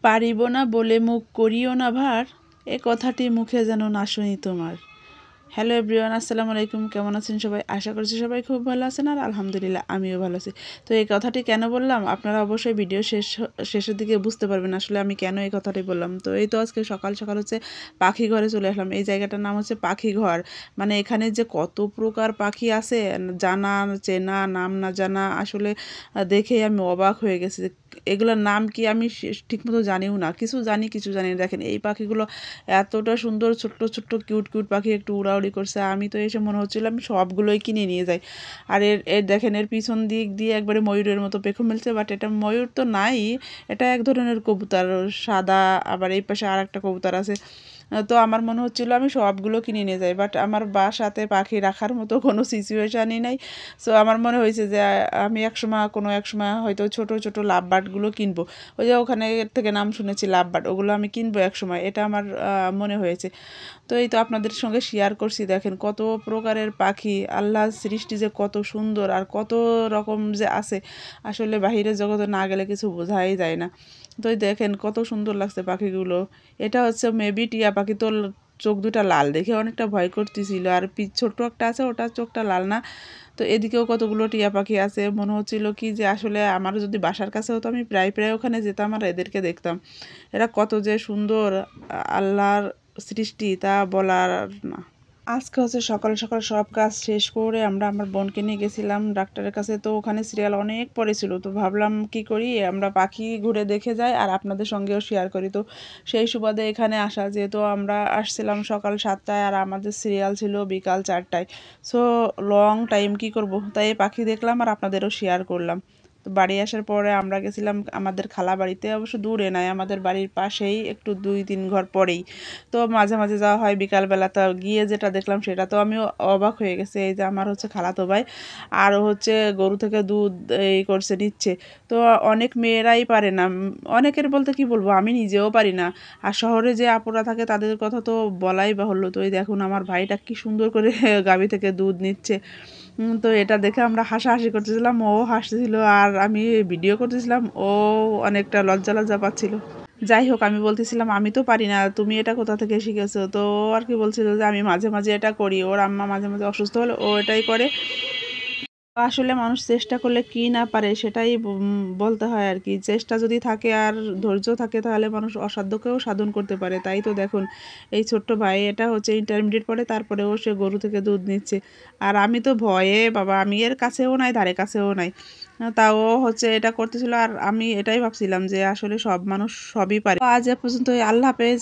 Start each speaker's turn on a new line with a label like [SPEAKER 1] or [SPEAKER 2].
[SPEAKER 1] পারিব না বলে মুখ করিও না ভার, এ কথাটি মুখে যেন না শুনি তোমার। হ্যালো এভরিওয়ান, আসসালামু আলাইকুম। কেমন আছেন সবাই? আশা করছি সবাই খুব ভালো আছেন, আর আলহামদুলিল্লাহ আমিও ভালো আছি। তো এই কথাটি কেন বললাম আপনারা অবশ্যই ভিডিও শেষের দিকে বুঝতে পারবেন আসলে আমি কেন এই কথাটি বললাম। তো এই তো আজকে সকাল সকাল হচ্ছে পাখি ঘরে চলে আসলাম। এই জায়গাটার নাম হচ্ছে পাখি ঘর। মানে এখানে যে কত প্রকার পাখি আছে, জানা চেনা নাম না জানা, আসলে দেখেই আমি অবাক হয়ে গেছি। এগুলোর নাম কি আমি ঠিকমতো জানিও না, কিছু জানি কিছু জানি না। দেখেন এই পাখিগুলো এতটা সুন্দর, ছোট্ট ছোট্ট কিউট কিউট পাখি একটু উড়াউড়ি করছে। আমি তো এসে মনে হচ্ছিল আমি সবগুলোই কিনে নিয়ে যাই। আর এর এর দেখেন এর পিছন দিক দিয়ে একবারে ময়ূরের মতো পেখম মেলছে, বাট এটা ময়ূর তো নাই, এটা এক ধরনের কবুতর সাদা। আবার এই পাশে আর একটা কবুতর আছে। তো আমার মনে হচ্ছিল আমি সবগুলো কিনে নিয়ে যাই, বাট আমার বাসাতে পাখি রাখার মতো কোনো সিচুয়েশানই নাই। সো আমার মনে হয়েছে যে আমি এক সময় হয়তো ছোট ছোট লাভ বার্ডগুলো কিনবো। ওই যে ওখানে থেকে নাম শুনেছি লাভ বার্ড, ওগুলো আমি কিনবো এক সময়, এটা আমার মনে হয়েছে। তো এই তো আপনাদের সঙ্গে শেয়ার করছি। দেখেন কত প্রকারের পাখি, আল্লাহর সৃষ্টি যে কত সুন্দর আর কত রকম যে আছে, আসলে বাহিরের জগতে না গেলে কিছু বোঝাই যায় না। তো এই দেখেন কত সুন্দর লাগছে পাখিগুলো। এটা হচ্ছে মেবি টিয়া পাখি। তো চোখ দুটা লাল দেখে অনেকটা ভয় করতেছিল, আর ছোট্ট একটা আছে, ওটার চোখটা লাল না। তো এদিকেও কতগুলো টিয়া পাখি আছে। মনে হচ্ছিল কি যে আসলে আমার যদি বাসার কাছে হতো আমি প্রায় প্রায় ওখানে যেতাম আর এদেরকে দেখতাম। এরা কত যে সুন্দর, আল্লাহর সৃষ্টি তা বলার না। আজকে হচ্ছে সকাল সকাল সব কাজ শেষ করে আমরা আমার বোনকে নিয়ে গেছিলাম ডাক্তারের কাছে। তো ওখানে সিরিয়াল অনেক পড়েছিল, তো ভাবলাম কি করি, আমরা পাখি ঘুরে দেখে যাই আর আপনাদের সঙ্গেও শেয়ার করি। তো সেই সুবাদে এখানে আসা, যেহেতু আমরা আসছিলাম সকাল 7টায় আর আমাদের সিরিয়াল ছিল বিকাল 4টায়। সো লং টাইম কি করব, তাই পাখি দেখলাম আর আপনাদেরও শেয়ার করলাম। তো বাড়ি আসার পরে আমরা গেছিলাম আমাদের খালা বাড়িতে, অবশ্য দূরে নাই, আমাদের বাড়ির পাশেই, একটু 2-3 ঘর পরেই। তো মাঝে মাঝে যাওয়া হয় বিকালবেলা। তো গিয়ে যেটা দেখলাম সেটা তো আমিও অবাক হয়ে গেছে। এই যে আমার হচ্ছে খালাতো ভাই আর হচ্ছে গরু থেকে দুধ এই করছে নিচ্ছে। তো অনেক মেয়েরাই পারে না, অনেকের বলতে কি বলবো, আমি নিজেও পারি না। আর শহরে যে আপুরা থাকে তাদের কথা তো বলাই বাহুল্য। তো এই দেখুন আমার ভাইটা কি সুন্দর করে গাভী থেকে দুধ নিচ্ছে। তো এটা দেখে আমরা হাসাহাসি করতেছিলাম, ও হাসতেছিল আর আমি ভিডিও করতেছিলাম। ও অনেকটা লজ্জা লজ্জা পাচ্ছিল। যাই হোক, আমি বলতেছিলাম আমি তো পারি না, তুমি এটা কোথা থেকে শিখেছো? তো ও আর কি বলছিল যে আমি মাঝে মাঝে এটা করি, ওর আম্মা মাঝে মাঝে অসুস্থ হলে ও এটাই করে। আসলে মানুষ চেষ্টা করলে কি না পারে সেটাই বলতে হয় আর কি। চেষ্টা যদি থাকে আর ধৈর্য থাকে তাহলে মানুষ অসাধ্যকেও সাধন করতে পারে। তাই তো দেখুন এই ছোট্ট ভাই, এটা হচ্ছে ইন্টারমিডিয়েট পড়ে, তারপরেও সে গরু থেকে দুধ নিচ্ছে। আর আমি তো ভয়ে বাবা, আমি এর কাছেও নাই, ধারে কাছেও নাই। তাও হচ্ছে এটা করতেছিল আর আমি এটাই ভাবছিলাম যে আসলে সব মানুষ সবই পারে। আজ এ পর্যন্ত, আল্লাহ হাফেজ।